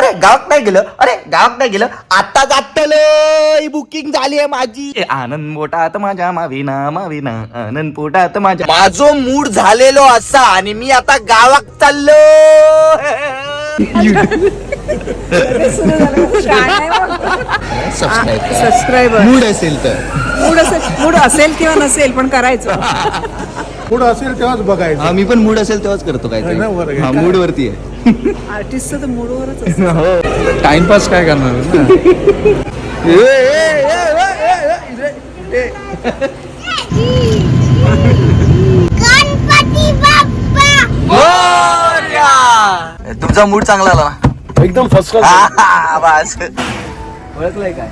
अरे गावात नाही गेलं, अरे गावात नाही गेलं, आता जातलंय बुकिंग झाली आहे माझी. आनंद पोटात माझ्या माविना माविना, आनंद पोटात माझ्या. माझो मूड झालेलो असा आणि मी आता गावात चाललो. सबस्क्राईबर मूड असेल तर मूड असेल किंवा नसेल पण करायचं. मूड असेल तेव्हाच बघायचं. मी पण मूड असेल तेव्हाच करतो काय मूड वरती आहे. आर्टिस्ट तर मूडवरच असतं. हो टाइमपास काय करणार ना. तुमचा मूड चांगला आला ना एकदम फर्स्ट क्लास. बस ओळखलंय काय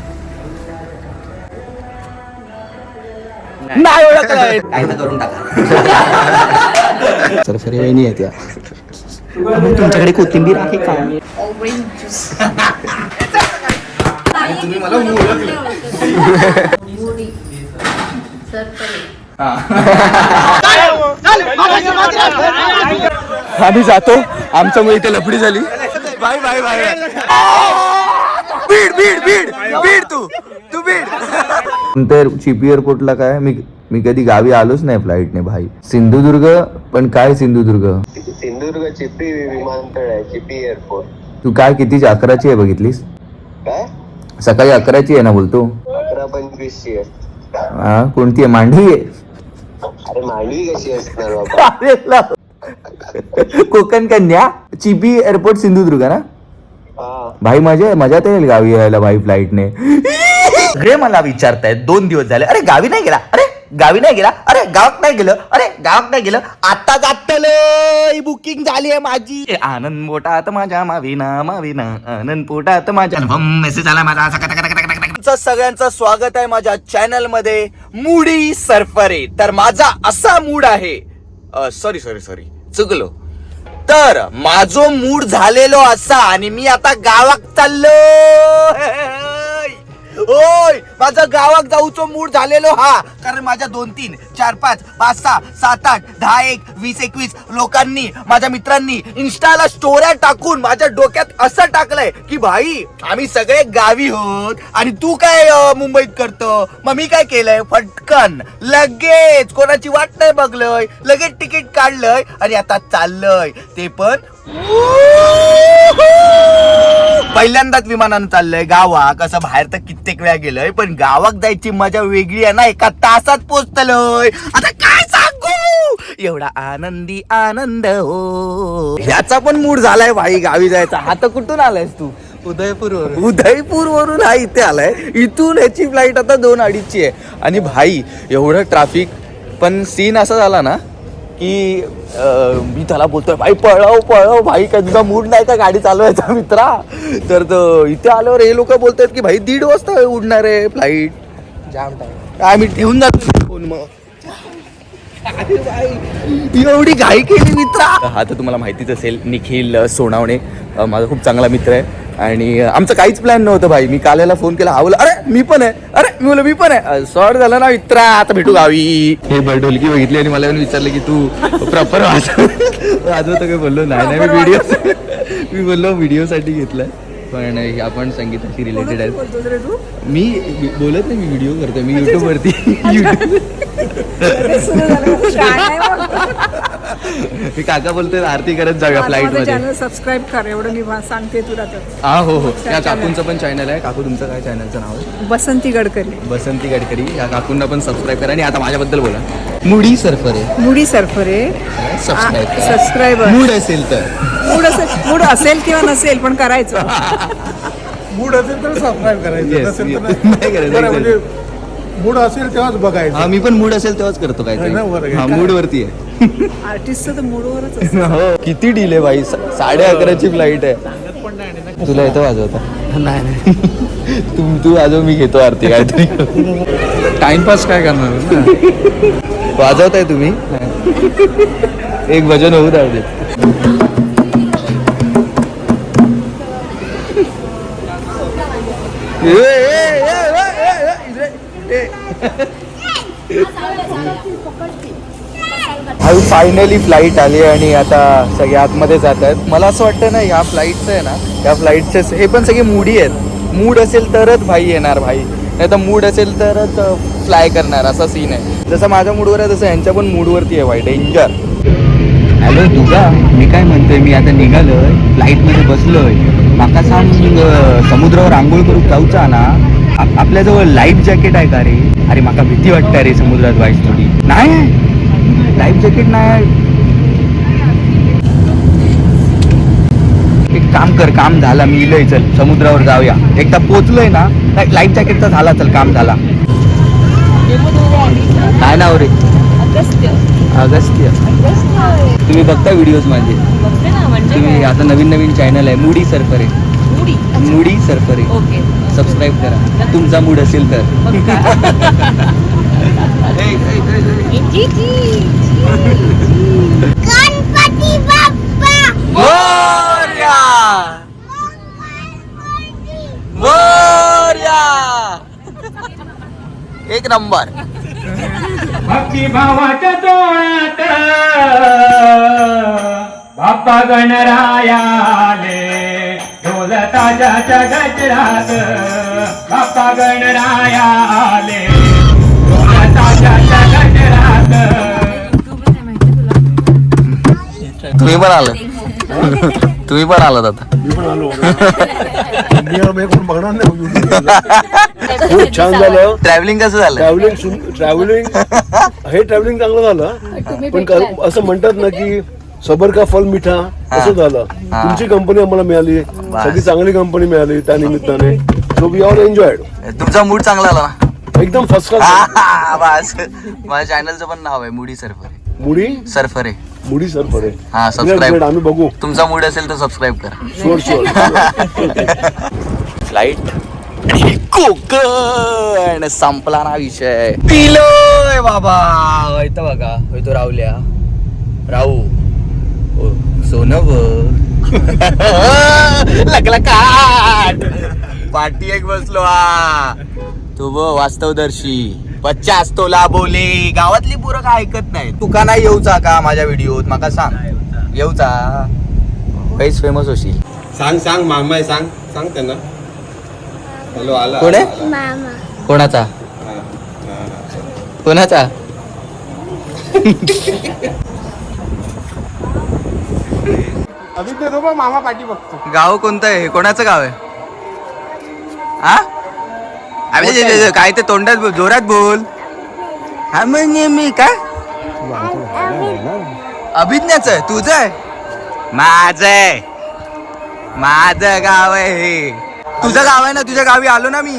नाही ओळखलंय काय तर करून टाका. तर फरी वहिनी आहे त्या. तुमच्याकडे कोथिंबीर आहे का? तुम्ही मला आम्ही जातो. आमच्यामुळे इथे लफडी झाली. Bye bye bye. Beed Beed Beed Beed तू बीड. तर चिपी एअरपोर्टला काय मी कधी गावी आलोच नाही फ्लाईटने भाई. सिंधुदुर्ग पण काय सिंधुदुर्ग चिपी विमानतळ आहे, चिपी एअरपोर्ट. तू काय कितीची 11ची आहे बघितलीस? काय सकाळी 11ची आहे ना बोलतो. 11:25 आहे. हा कोणती आहे? मांडवी आहे. अरे मांडवी कशी असणार बाबा? कोकण कन्या चिपी एअरपोर्ट सिंधुदुर्ग ना हा भाई. मजा तर येईल गावी यायला भाई फ्लाईटने. सगळे मला विचारतायत 2 दिवस झाले, अरे गावी नाही गेला, अरे गावी नाही गेला, अरे गावात नाही गेलं, अरे गावात नाही गेलं, आता जातलंय बुकिंग झाली आहे माझी. आनंद पोटात माझ्या माविना माविना, आनंद पोटात माझ्या. मेसेज आला माझा. सगळ्यांचं स्वागत आहे माझ्या चॅनल मध्ये मुडी सरफरे. तर माझा असा मूड आहे, सॉरी चुकलो. तर माझो मूड झालेलो असा आणि मी आता गावात चाललो. ओय माझा गावात जाऊचो मूड झालेलो हा. कारण माझ्या 2, 3, 4, 5, 5, 6, 7, 8, 10, 1, 20, 21 लोकांनी, माझ्या मित्रांनी इंस्टाला स्टोऱ्या टाकून माझ्या डोक्यात असं टाकलंय की भाई आम्ही सगळे गावी होत आणि तू काय मुंबईत करतो. मग मी काय केलंय, फटकन लगेच कोणाची वाट नाही बघलय, लगेच तिकीट काढलंय आणि आता चाललंय. ते पण पहिल्यांदाच विमानानं चाललंय गावाक. असं बाहेर तर कित्येक वेळा गेलंय पण गावात जायची मजा वेगळी आहे ना. 1 तासात पोहोचतलोय. आता काय सांगू, एवढा आनंदी आनंद हो. ह्याचा पण मूड झालाय भाई गावी जायचा. आता कुठून आलायस तू? उदयपूर वरून हा इथे आलाय. इथून ह्याची फ्लाईट आता 2:30ची आहे. आणि भाई एवढं ट्रॅफिक. पण सीन असा झाला ना की मी त्याला बोलतोय भाई पळव भाई, काय तुझा मूड नाही का गाडी चालवायचा मित्रा. तर इथे आल्यावर हे लोक बोलतात की भाई 1:30 वाजता उडणार आहे फ्लाईट. आम्ही ठेवून जातो फोन. मग एवढी घाई केली मित्रा. हा तर तुम्हाला माहितीच असेल, निखिल सोनावणे माझा खूप चांगला मित्र आहे. आणि आमचं काहीच प्लॅन नव्हतं भाई. मी काल याला फोन केला, हा बोला अरे मी पण आहे, अरे मी बोला मी पण आहे. सॉर्ट झालं ना मित्रा, आता भेटू गावी. हे ढोलकी बघितली आणि मला विचारलं की तू प्रॉपर वाजवतो काय? बोललो नाही मी बोललो व्हिडिओसाठी घेतलाय. पण आपण संगीताशी रिलेटेड आहे. मी बोलत नाही, मी व्हिडिओ करतोय. मी युट्यूब वरती मी काका बोलतोय आरती करत जाऊया फ्लाईट मध्ये. चॅनल सबस्क्राईब कर, एवढं मी सांगते तुला. तर हा हो त्या काकूंचं पण चॅनल आहे. काकू तुमचं काय चॅनलचं नाव आहे? बसंती गडकरी. या काकूंना पण सबस्क्राईब करा. आणि आता माझ्याबद्दल बोला. मुडी सरफरे सबस्क्राईबर. मूड असेल तर मूड असेल किंवा नसेल पण करायचं. मूड असेल तर सबस्क्राईब करायचं, Yes, नसेल तर yes. नाही. नाही करायचं. बरं, म्हणजे मूड असेल तेव्हाच बघायचं. हा मी पण मूड असेल तेव्हाच करतो काय. नाही ना, बरं. हा मूड वरती आहे. आर्टिस्ट तर मूडवरच असतं. हो किती डिले भाई. 11:30ची फ्लाईट आहे. तुला येतं वाजवता? नाही तू वाजव, मी घेतो आरती काहीतरी. टाइमपास काय करणार ना. वाजवताय तुम्ही? एक भजन होऊ द्या. भाई फायनली फ्लाईट आली आणि आता सगळे आतमध्ये जात आहेत. मला असं वाटतं ना ह्या फ्लाईटचं आहे ना, या फ्लाईटचे हे पण सगळे मूडी आहेत. मूड असेल तरच भाई येणार भाई, नाही तर मूड असेल तरच फ्लाय करणार, असा सीन आहे. जसं माझ्या मूडवर आहे तसं यांच्या पण मूडवरती आहे भाई. डेंजर. हॅलो तुझा, मी काय म्हणतोय, मी आता निघालोय, फ्लाईटमध्ये बसलोय. माका सांग, समुद्रावर आंघोळ करू जाऊचा ना, आपल्याजवळ लाईफ जॅकेट आहे का रे? अरे माका भीती वाटते रे समुद्रात व्हायची थोडी. नाही लाईफ जॅकेट नाही. एक काम कर, काम झाला, मी इलोय, चल समुद्रावर जाऊया. एकदा पोचलोय ना, लाईफ जॅकेटचा झाला, चल काम झाला. काय नाव रे? अगस्त्य. तुम्ही बघता व्हिडिओज माझे? तुम्ही आता नवीन नवीन चॅनल आहे, मूडी सर्फर आहे. मूडी सर्फर आहे, सबस्क्राईब करा तुमचा मूड असेल तर. गणपती बाप्पा मोरया मोरया. एक नंबर. भक्ती भावाच्या डोळ्यात बाप्पा गणरायाले, ढोल ताजाच्या गजरात बाप्पा गणरायाले, ढोल ताजाच्या गजरात. तुम्ही पण आलं, तुम्ही पण आलात आता. मी पण आलो. मी कोण बघणार नाही. खूप छान झालं. ट्रॅव्हलिंग कसं झालं? ट्रॅव्हलिंग हे ट्रॅव्हलिंग चांगलं झालं, पण असं म्हणतात ना की सबर का फल मिठा, असं झालं. तुमची कंपनी आम्हाला मिळाली, सगळी चांगली कंपनी मिळाली त्या निमित्ताने. So we all enjoyed. तुमचा मूड चांगला आला ना? एकदम फर्स्ट क्लास. बस. माझ्या चॅनलचं पण नाव आहे मूडी सर्फर. मुडी सर्फर आहे. मुडी सर्फर आहे. हा, सबस्क्राईब. आम्ही बघू. तुमचा मूड असेल तर सबस्क्राईब करा. Sure sure. फ्लाईट कोकण संपला ना विषय. पिलोय बाबा. होय तर बघा, होय तो राहुल्या, राहू सोनव लगला काट पाठी एक बसलो. हा तू वास्तवदर्शी 50 तोला बोले. गावातली पोरं काय ऐकत नाही. तुका नाही येऊचा का माझ्या व्हिडिओत? माका सांग येऊचा, काहीच फेमस होशील. सांग सांग मामा आहे, सांग सांग त्यांना. हॅलो आला. कोण आहे? मामा कोणाचा? कोणाचा? मामा पाठी बघतो. गाव कोणतं आहे? कोणाचं गाव आहे? हा अरे काय ते तोंडात बोल, जोरात बोल. हा म्हणजे मी काय अभिज्ञाच आहे? तुझं आहे? माझं आहे. माझं गाव आहे हे. तुझं गाव आहे ना? तुझ्या गावी आलो ना मी.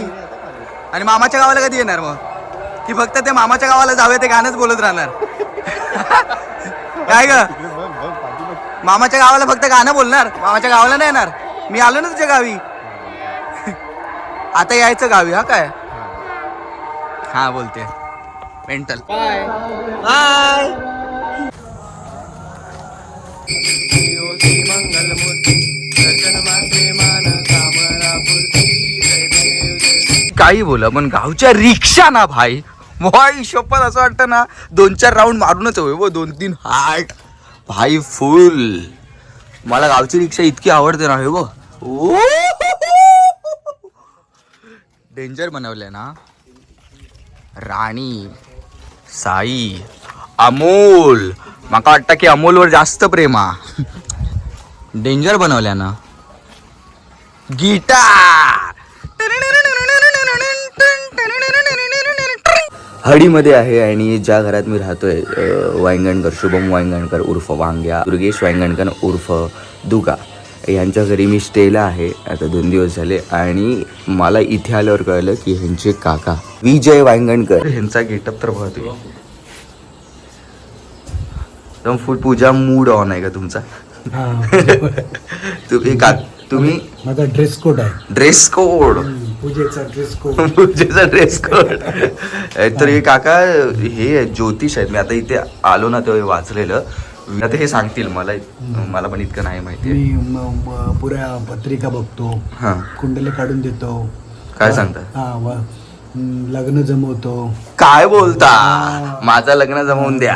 आणि मामाच्या गावाला कधी येणार मग? की फक्त ते मामाच्या गावाला जाऊया ते गाणंच बोलत राहणार? काय ग, मामाच्या गावाला फक्त गाणं बोलणार, मामाच्या गावाला नाही येणार? मी आलो ना तुझ्या गावी. आता यायचं गावी. हा काय? हा बोलते मेंटल. Bye bye. काही बोला पण गावच्या रिक्षा ना भाई, भाई शपथ असं वाटतं ना 2-4 राऊंड मारूनच हवे व 2-3 हार्ट भाई फुल. मला गावची रिक्षा इतकी आवडते ना. हे बघ डेंजर बनवलंय ना. राणी, साई, अमोल. माका वाटतं की अमोलवर जास्त प्रेम हा. डेंजर बनवल्या ना. गिटार हडीमध्ये आहे. आणि ज्या घरात मी राहतोय, वांगणकर, शुभम वांगणकर उर्फ वांग्या, दुर्गेश वांगणकर उर्फ दुगा, यांच्या घरी मी स्टेला आहे आता 2 दिवस झाले. आणि मला इथे आल्यावर कळलं की ह्यांचे काका विजय वांगणकर, ह्यांचा गेटअप तर बघा तुम्ही. एकदम फुल पूजा मूड ऑन आहे का तुमचा? तुम्ही माझा ड्रेस कोड आहे. ड्रेस कोड, पूजेचा ड्रेस कोड. पूजेचा ड्रेस कोड. तर हे काका हे ज्योतिष आहेत. मी आता इथे आलो ना तेव्हा वाचलेलं. आता हे सांगतील मला, मला पण इतकं नाही माहिती. मी पुऱ्या पत्रिका बघतो, हा, कुंडले काढून देतो. काय सांगता? हा लग्न जमवतो. काय बोलता? माझं लग्न जमवून द्या.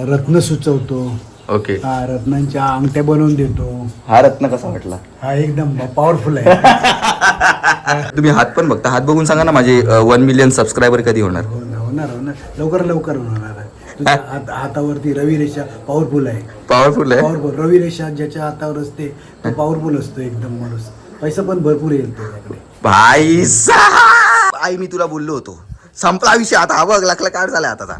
रत्न सुचवतो. ओके. रत्नांच्या अंगठ्या बनवून देतो. हा रत्न कसा वाटला? हा एकदम पॉवरफुल आहे. तुम्ही हात पण बघता, हात बघून सांगा ना माझे 1 मिलियन सबस्क्रायबर कधी होणार? होणार लवकर होणार आहे. तुझ्या हातावरती रवी रेषा पॉवरफुल आहे. पॉवरफुल आहे. पॉवरफुल रवी रेषा ज्याच्या हातावर असते तो पॉवरफुल असतो एकदम माणूस. पैसा पण भरपूर येईल त्याच्याकडे. भाई साहब, आई मी तुला बोललो होतो, संपला विषय. आता हा बघ लाखला काय झालाय आता.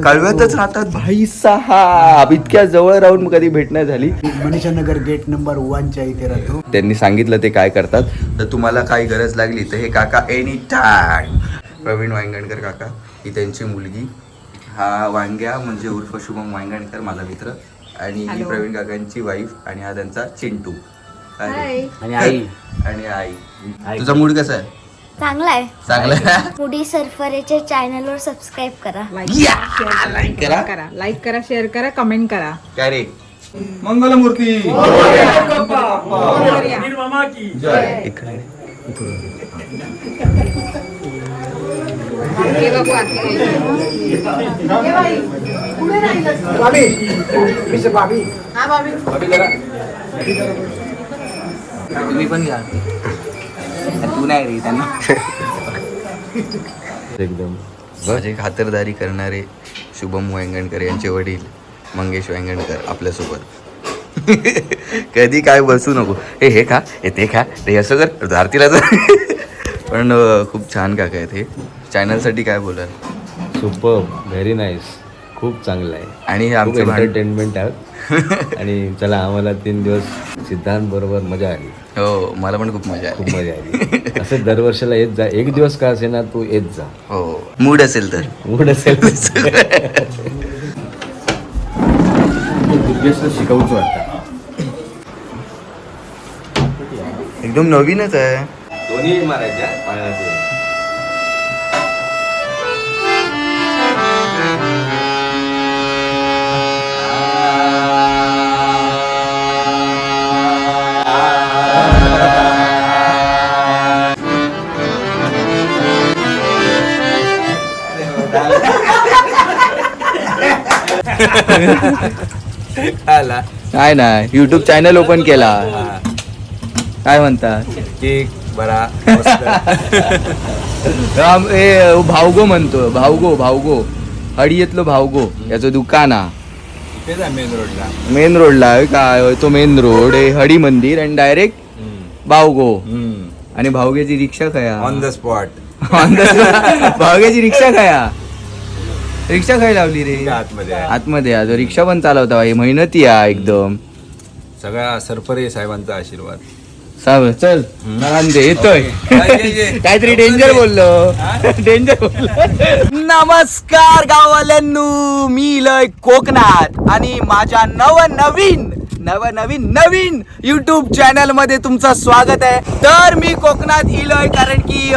कळव्यातच राहतात भाई साहब. इतक्या जवळ राहून कधी भेट नाही झाली. मनीषा नगर गेट नंबर 1च्या इथे राहतो. त्यांनी सांगितलं ते काय करतात. तर तुम्हाला काही गरज लागली तर हे काका एनी टाइम. प्रवीण वांगणकर काका, ही त्यांची मुलगी. हा वांग्या म्हणजे उर्फ शुभम वांगणकर, माझा मित्र. आणि ही प्रवीण काकांची वाईफ. आणि हा त्यांचा चिंटू. आणि आई. तुझा मूड कसा आहे? चांगला आहे. चांगला आहे. मुडी सरफरेच्या चॅनलवर सबस्क्राईब करा. लाईक करा, शेअर करा, कमेंट करा. काय रे? मंगलमूर्ती इकडे. तुम्ही पण घ्या. तू नाही रे त्यांना. एकदम माझी खातरदारी करणारे शुभम वांगणकर यांचे वडील मंगेश वांगणकर आपल्यासोबत. कधी काय बसू नको. हे खा, हे ते खा, ते असं कर, आरतीला तर. पण खूप छान काका आहेत हे. चॅनलसाठी काय बोलाल? सुपर, व्हेरी नाईस, खूप चांगलं आहे. आणि हे खूप आमचं एंटरटेनमेंट आहे. आणि चला, आम्हाला 3 दिवस सिद्धांत बरोबर मजा आली. हो, मला पण खूप मजा खूप आली. मजा आली. असं दरवर्षीला येत जा, एक दिवस का असे ना तू येत जा. हो, मूड असेल तर. मूड असेल शिकवूच वाटतं. एकदम नवीनच आहे. दोन्ही मारायच्या पाण्याचे. काय नाही, युट्यूब चॅनल ओपन केला. काय म्हणता? केक बरा भावगो म्हणतो. भावगो हडियेतलो भावगो याचं दुकान हा. मेन रोडला काय तो मेन रोड आहे. हडी मंदिर आणि डायरेक्ट भावगो. आणि भावग्याची रिक्षा खया ऑन द स्पॉट. भावग्याची रिक्षा खया. रिक्षा खाय लावली रे आतमध्ये आतमध्ये. रिक्षा पण चालवता भाई, मेहनती आहे एकदम. सगळ्या सरफरे साहेबांचा आशीर्वाद. चल येतोय. काहीतरी डेंजर बोललो. नमस्कार गाववाल्यांनो, मी इलोय कोकणात आणि माझ्या नवीन युट्यूब चॅनल मध्ये तुमचं स्वागत आहे. तर मी कोकणात इलोय कारण की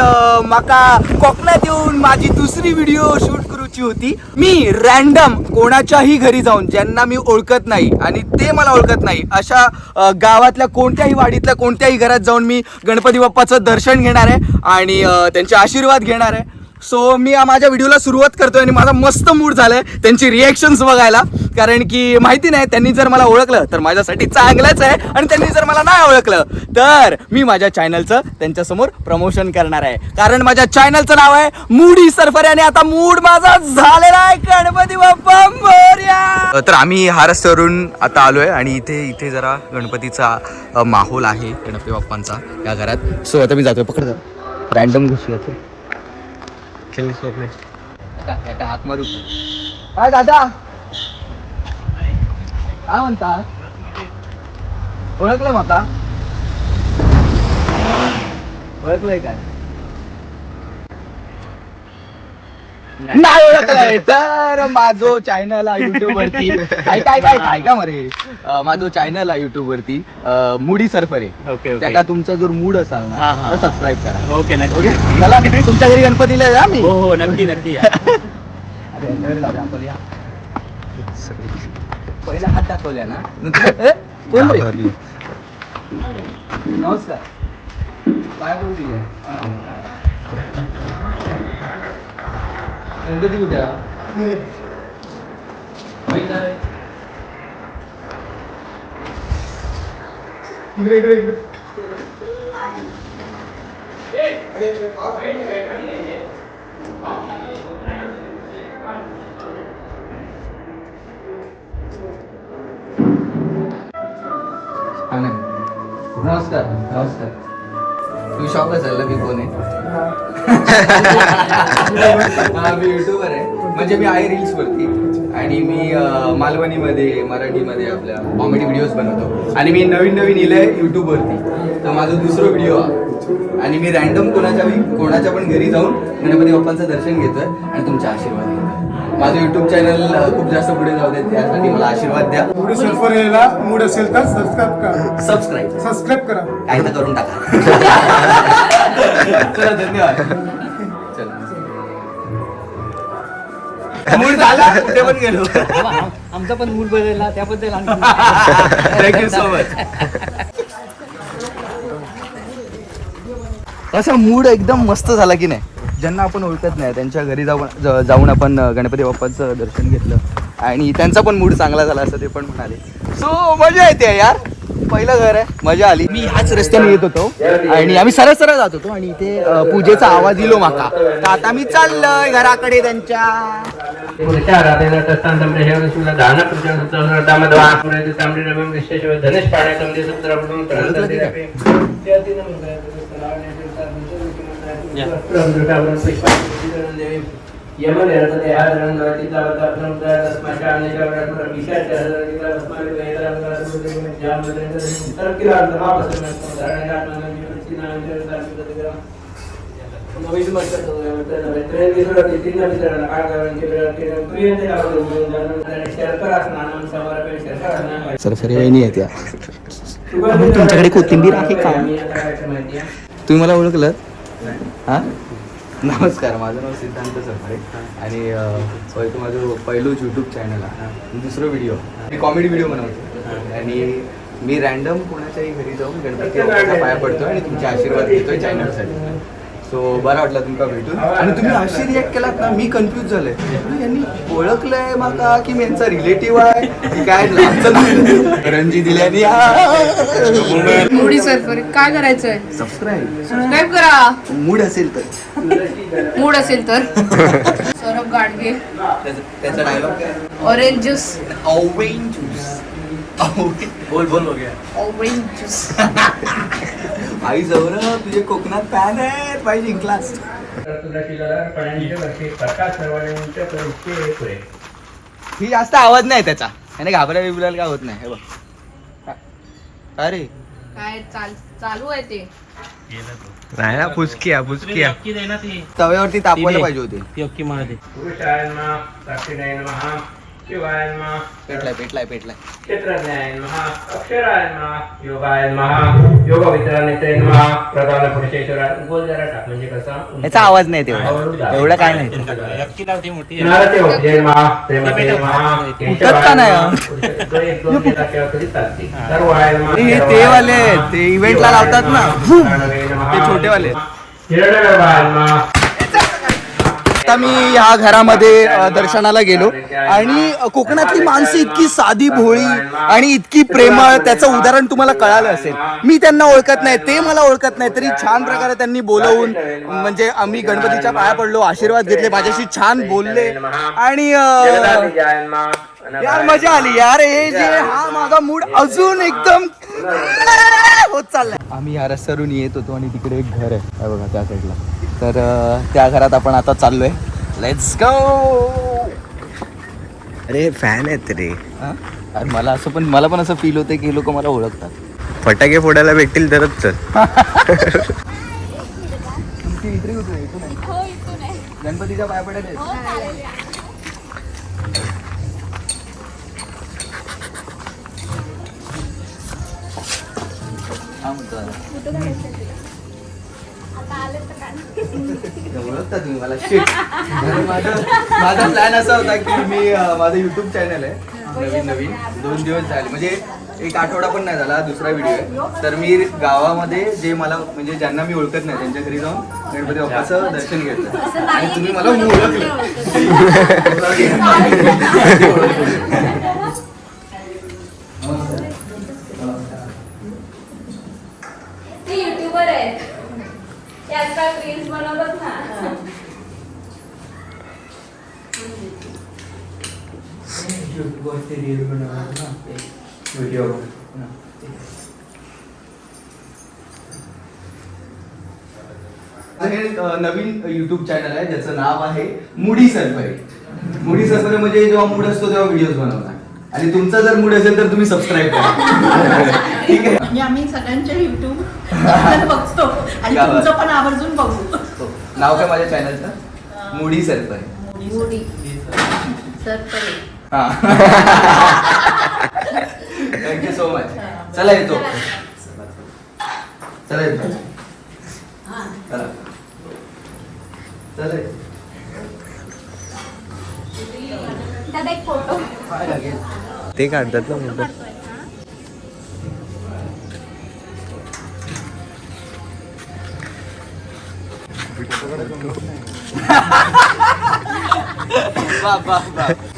माका कोकणात येऊन माझी दुसरी व्हिडिओ शूट करूची होती. मी रॅन्डम कोणाच्याही घरी जाऊन, ज्यांना मी ओळखत नाही आणि ते मला ओळखत नाही, अशा गावातल्या कोणत्याही वाडीतल्या कोणत्याही घरात जाऊन मी गणपती बाप्पाचं दर्शन घेणार आहे आणि त्यांचे आशीर्वाद घेणार आहे. सो मी माझ्या व्हिडिओला सुरुवात करतोय आणि माझा मस्त मूड झालाय त्यांची रिएक्शन्स बघायला. कारण की माहिती नाही, त्यांनी जर मला ओळखलं तर माझ्यासाठी चांगलंच आहे आणि त्यांनी जर मला नाही ओळखलं तर मी माझ्या चॅनलचं त्यांच्यासमोर प्रमोशन करणार आहे. कारण माझ्या चॅनलचं नाव आहे मुडी सरफरे आणि आता मूड माझा झालेला आहे. गणपती बाप्पा मोरया. तर आम्ही हा रस्त्यावरून आता आलोय आणि इथे जरा गणपतीचा माहोल आहे गणपती बाप्पांचा या घरात. सो आता मी जातोय. पकड रॅन्डम गोष्टी जातो. हात मारू. काय दादा काय म्हणतात? ओळखलं माका? ओळखलंय काय? नाही ओळखलंय तर माझो चॅनल आहे युट्यूब वरती. काय का मरे, माझो चॅनल आहे युट्यूब वरती मुडी सरफरे. त्याला तुमचा जर मूड असाल ना तर सबस्क्राईब करा. Okay okay. चला तुमच्या घरी गणपतीला जा. मी हो नक्की पहिला हात दाखवल्या ना. कोण रे? नमस्कार. काय बोलती गणपती कुठे आहे? माहित आहे. नमस्कार. नमस्कार. तू शॉक असेल ना मी कोण आहे? हा, मी युट्यूबर आहे. म्हणजे मी आहे रील्स वरती आणि मी मालवणीमध्ये मराठीमध्ये आपल्या कॉमेडी व्हिडिओज बनवतो आणि मी नवीन इलंय युट्यूब वरती. तर माझं दुसरं व्हिडिओ आहे आणि मी रॅन्डम कोणाच्या पण घरी जाऊन गणपती बाप्पांचं दर्शन घेतोय आणि तुमचा आशीर्वाद घेतोय. माझं युट्यूब चॅनल खूप जास्त पुढे जाऊ दे, त्यासाठी मला आशीर्वाद द्या. मुडी सर्फर यायला मूड असेल तर सबस्क्राईब करा काय तर करून टाका. चला, धन्यवाद. चला. मूड झाला, कुठे पण गेलो. आमचा पण मूड बदलला त्याबद्दल थँक्यू सो मच. असा मूड एकदम मस्त झाला की नाही. ज्यांना आपण ओळखत नाही त्यांच्या घरी जाऊन आपण गणपती बाप्पाचं दर्शन घेतलं आणि त्यांचा पण मूड चांगला झाला असं ते पण म्हणाले. सो मजा येते यार. पहिलं घर आहे, मजा आली. मी ह्याच रस्त्याने येत होतो आणि आम्ही सरळ जात होतो आणि इथे पूजेचा आवाज दिलो माका. तर आता मी चाललोय घराकडे त्यांच्या. सरसरी वहिनी आहे त्या. तुमच्याकडे कोथिंबीर आहे का? तुम्ही मला ओळखलं? हा, नमस्कार. माझं नाव सिद्धांत सरफरे आणि माझं पहिलंच यूट्यूब चॅनल आहे. दुसरं व्हिडिओ मी कॉमेडी व्हिडिओ बनवतो आणि मी रॅन्डम कोणाच्याही घरी जाऊन गणपती बाप्पाच्या पाया पडतोय आणि तुमचे आशीर्वाद घेतोय चॅनलसाठी. सो बरं वाटलं तुमका भेटून आणि तुम्ही अशी रिॲक्ट केलात ना, मी कन्फ्यूज झालोय. यांनी ओळखलंय माका की मी यांचा रिलेटिव्ह आहे की काय? रणजी दिल्यानी. मुडी सर्फर काय करायचंय? सबस्क्राईब करा. मूड असेल तर. मूड असेल तर सौरभ गाडगे. त्याचा डायलॉग काय? Orange juice. Orange juice. बोल हो गया. Orange juice. आई सौरभ तुझे कोकणात पॅन आहेत पाहिजे क्लास. ही जास्त आवाज नाही त्याचा आणि घाबरायला बिबरायला काय होत नाही. हे बघ अरे काय चालू आहे ते. राहिला फुसकिया तव्यावरती तापवायला पाहिजे होते. पेटलाय क्षेत्रज्ञाय नमः अक्षराय नमः योगाय नमः योग वितरणाय नमः प्रधान पुरुषेश्वराय. बोल जरा टाक म्हणजे कसं याचा आवाज नाही तेवढा. एवढं काय नाही. नारते होते नमः प्रेमते नमः उठत का नाही? सर्व आहे नमः. ते वाले ते इव्हेंटला लावतात ना ते छोटेवाले. हिरण्यगर्भाय नमः. आता मी ह्या घरामध्ये दर्शनाला गेलो आणि कोकणातली माणसं इतकी साधी भोळी आणि इतकी प्रेमळ, त्याचं उदाहरण तुम्हाला कळालं असेल. मी त्यांना ओळखत नाही, ते मला ओळखत नाही, तरी छान प्रकारे त्यांनी बोलवून म्हणजे आम्ही गणपतीच्या पाया पडलो, आशीर्वाद घेतले, माझ्याशी छान बोलले आणि यार मजा आली यार. हे जे हा माझा मूड अजून एकदम होत चाललाय. आम्ही या रस्त्यावरून येत होतो आणि तिकडे एक घर आहे बघा त्या साईडला. तर त्या घरात आपण आता चाललोय. Let's go. अरे फॅन आहेत रे. अरे मला पण असं फील होतं की लोक मला ओळखतात. फटाके फोडायला भेटतील तरच चल. तुमची इकडे कुठे? इथून आहे. गणपतीच्या पाया पडायचे. ओळखता तुम्ही मला? माझा प्लॅन असा होता की मी माझं युट्यूब चॅनल आहे नवीन 2 दिवस झाले म्हणजे एक आठवडा पण नाही झाला, दुसरा व्हिडिओ आहे. तर मी गावामध्ये जे मला म्हणजे ज्यांना मी ओळखत नाही त्यांच्या घरी जाऊन गणपती बाप्पाचं दर्शन घेतलं आणि तुम्ही मला ओळखलं. ते युट्यूबर आहेत, ते आजकाल रील्स बनवतात ना. व्हिडिओ हे नवीन युट्यूब चॅनल आहे ज्याचं नाव आहे मुडी सरफरे. मुडी सरफरे म्हणजे जेव्हा मूड असतो तेव्हा व्हिडिओज बनवतात. आणि तुमचा जर मूड असेल तर तुम्ही सबस्क्राईब करा. ठीक आहे. म्हणजे आम्ही सगळ्यांचे युट्यूब बघतो आणि गावात. तुमचं पण आवर्जून बघू. नाव काय माझ्या चॅनलचं? मुडी सरफरे. मुडी सरफरे. हा. Thank you so much. चला येतो. चला येतो. चला. चला येतो. दादा एक फोटो. ते काढतात ना फोटो.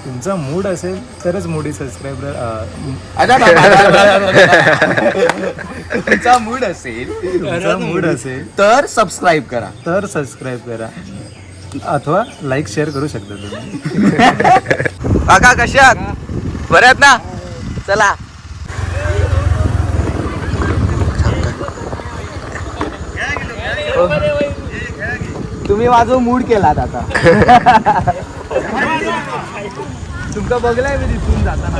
तुमचा मूड असेल तरच मोठी सबस्क्रायबर. तुमचा मूड असेल तर सबस्क्राईब करा. तर सबस्क्राईब करा अथवा लाईक शेअर करू शकता तुम्ही. काका कशात बरे आहेत ना? चला. तुम्ही माझा मूड केलात आता. तुमका बघलाय मी तिथून जाताना.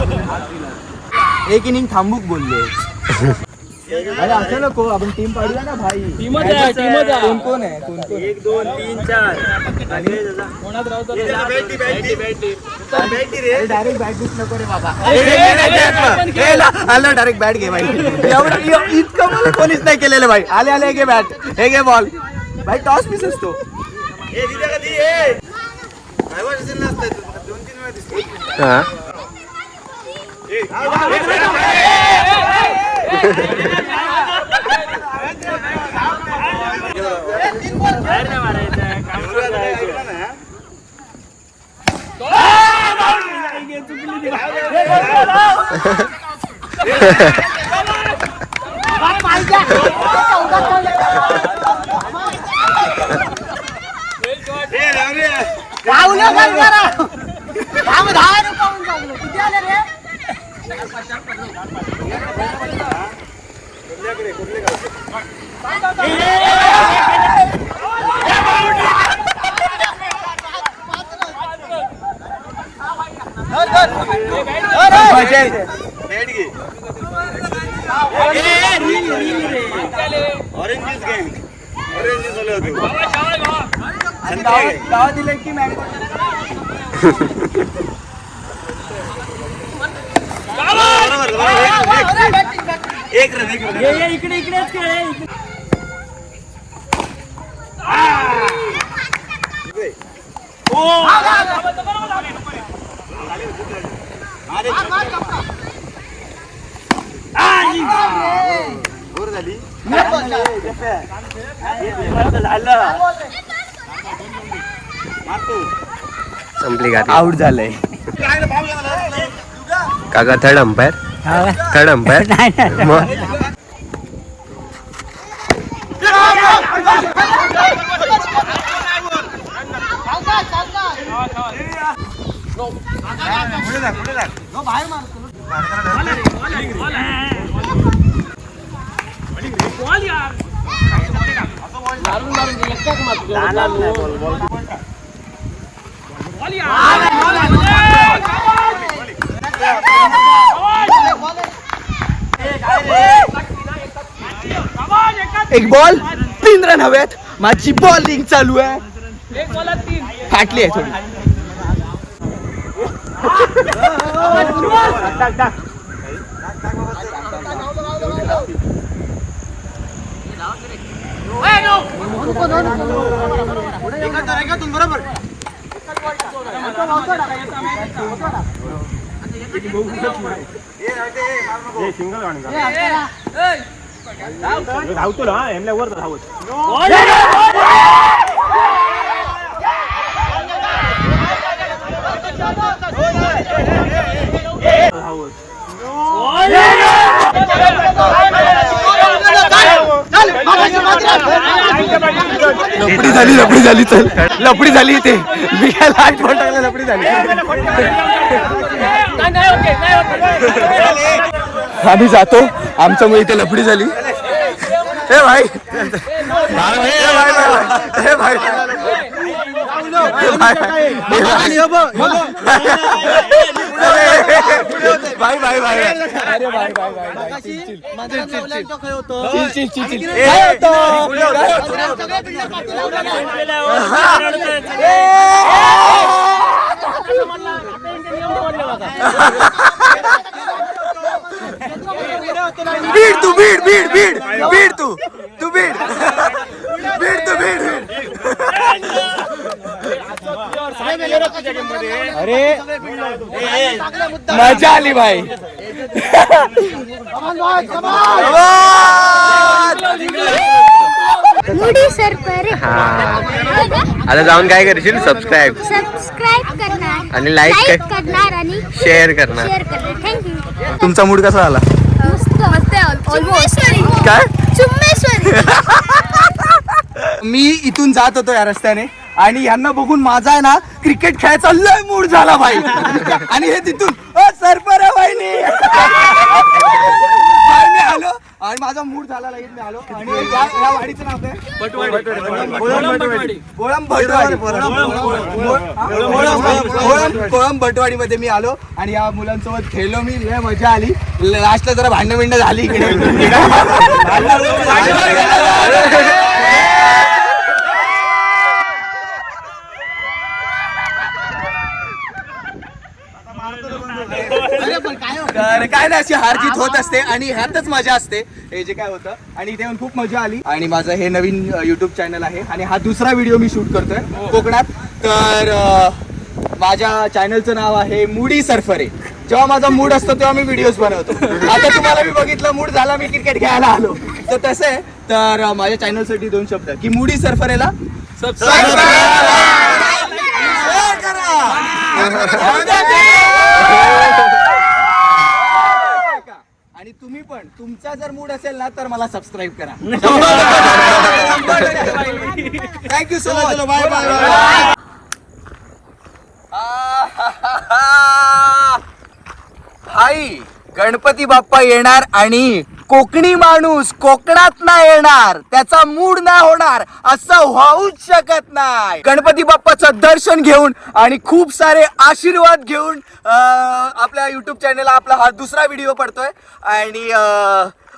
एक इनिंग थांबूक बोलले. अरे असं नको, आपण टीम पाडूया ना भाई. कोण कोण आहे? कोण कोण? 1 2 3 4 डायरेक्ट बॅट बीट नको रे बाबा. आलो डायरेक्ट बॅट घे भाई. एवढं इतकं मला कोणीच नाही केलेलं भाई. आले आले घे बॅट, हे घे बॉल भाई. टॉस मिस असतो. हा गावात दिलं की मॅंगो. एक रन इकडे इकडेच खेळ. संपली गाडी. आउट झालंय. काका थर्ड अंपायर. थर्ड अंपायर मग एक बॉल 3 रन हवेत. माझी बॉलिंग चालू आहे. फाटली आहे थोडी. बरोबर लपडी झाली चल लपडी झाली इथे मी काय लाट टाकला लपडी झाली आम्ही जातो आमच्यामुळे इथे लपडी झाली हे भाई हे भाई भाई भाई भाई अरे भाई भाई बीड तू बीड बीड बीड बीड तू बीड बीड तू बीड अरे मजा आली भाई मुडी सर पर आता जाऊन काय करशील सबस्क्राईब करणार आणि लाईक करणार आणि शेअर करणार. थँक्यू. तुमचा मूड कसा आला काय मी इथून जात होतो या रस्त्याने आणि यांना बघून माझा आहे ना क्रिकेट खेळायचा लय मूड झाला भाई आणि हे तिथून सरपर वहिनी मी आलो आणि माझा मूड झाला लगेच मी आलो आणि या वाडीचं नाव काय कोळम भटवाडी मध्ये मी आलो आणि या मुलांसोबत खेळलो मी लय मजा आली लास्टला जरा भांडण बिंड झाली इकडे तर काय नाही अशी हार जीत होत असते आणि ह्यातच मजा असते हे जे काय होतं आणि इथे येऊन खूप मजा आली आणि माझं हे नवीन युट्यूब चॅनल आहे आणि हा दुसरा व्हिडिओ मी शूट करतोय कोकणात तर माझ्या चॅनलचं नाव आहे मुडी सरफरे जेव्हा माझा मूड असतो तेव्हा मी व्हिडिओज बनवतो आता तुम्हाला मी बघितलं मूड झाला मी क्रिकेट खेळायला आलो तर तसं आहे तर माझ्या चॅनलसाठी 2 शब्द की मुडी सरफरेला आणि तुम्ही पण तुमचा जर मूड असेल ना तर मला सबस्क्राईब करा thank you so much bye bye भाई गणपती बाप्पा येणार आणि कोकणी माणूस कोकणात नाही येणार त्याचा मूड नाही होणार असं होऊच शकत नाही गणपती बाप्पाचं दर्शन घेऊन आणि खूप सारे आशीर्वाद घेऊन आपल्या युट्यूब चॅनलला आपला हा दुसरा व्हिडिओ पडतोय आणि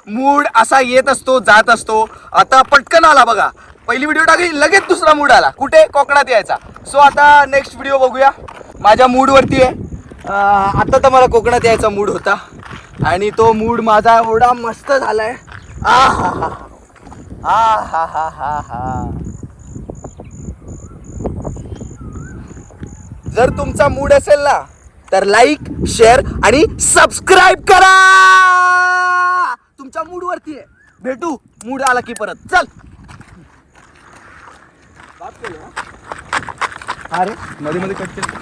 मूड असा येत असतो जात असतो आता पटकन आला बघा पहिली व्हिडिओ टाकली लगेच दुसरा मूड आला कुठे कोकणात यायचा सो आता नेक्स्ट व्हिडिओ बघूया माझ्या मूडवरती आहे आता तर मला कोकणात यायचा मूड होता आणि तो मूड माझा एवढा मस्त झालाय जर तुमचा मूड असेल ना तर लाईक शेअर आणि सबस्क्राईब करा तुमच्या मूड वरती आहे भेटू मूड आला की परत चल अरे मध्ये मध्ये कट केलं